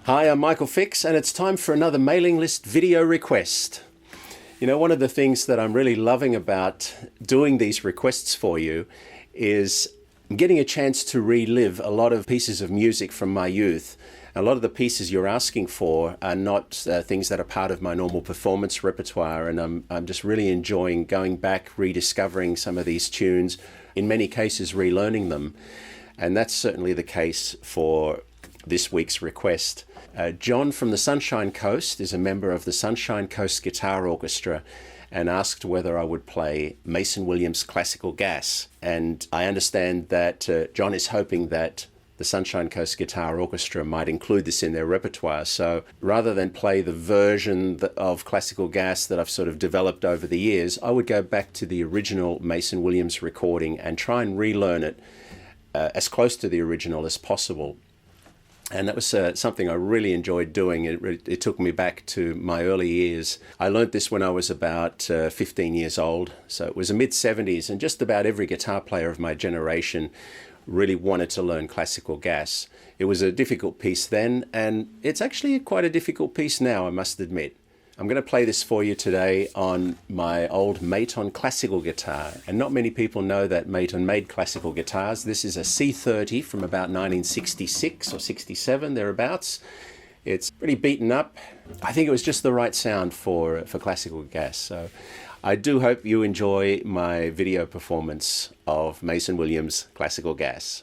Hi, I'm Michael Fix, and it's time for another mailing list video request. You know, one of the things that I'm really loving about doing these requests for you is getting a chance to relive a lot of pieces of music from my youth. A lot of the pieces you're asking for are not things that are part of my normal performance repertoire, and I'm just really enjoying going back, rediscovering some of these tunes, in many cases relearning them. And that's certainly the case for this week's request. John from the Sunshine Coast is a member of the Sunshine Coast Guitar Orchestra and asked whether I would play Mason Williams' Classical Gas. And I understand that John is hoping that the Sunshine Coast Guitar Orchestra might include this in their repertoire. So rather than play the version of Classical Gas that I've sort of developed over the years, I would go back to the original Mason Williams recording and try and relearn it as close to the original as possible. And that was something I really enjoyed doing. It took me back to my early years. I learnt this when I was about 15 years old. So it was the mid-70s, and just about every guitar player of my generation really wanted to learn Classical Gas. It was a difficult piece then, and it's actually quite a difficult piece now, I must admit. I'm going to play this for you today on my old Maton classical guitar. And not many people know that Maton made classical guitars. This is a C30 from about 1966 or 67, thereabouts. It's pretty beaten up. I think it was just the right sound for Classical Gas. So I do hope you enjoy my video performance of Mason Williams' Classical Gas.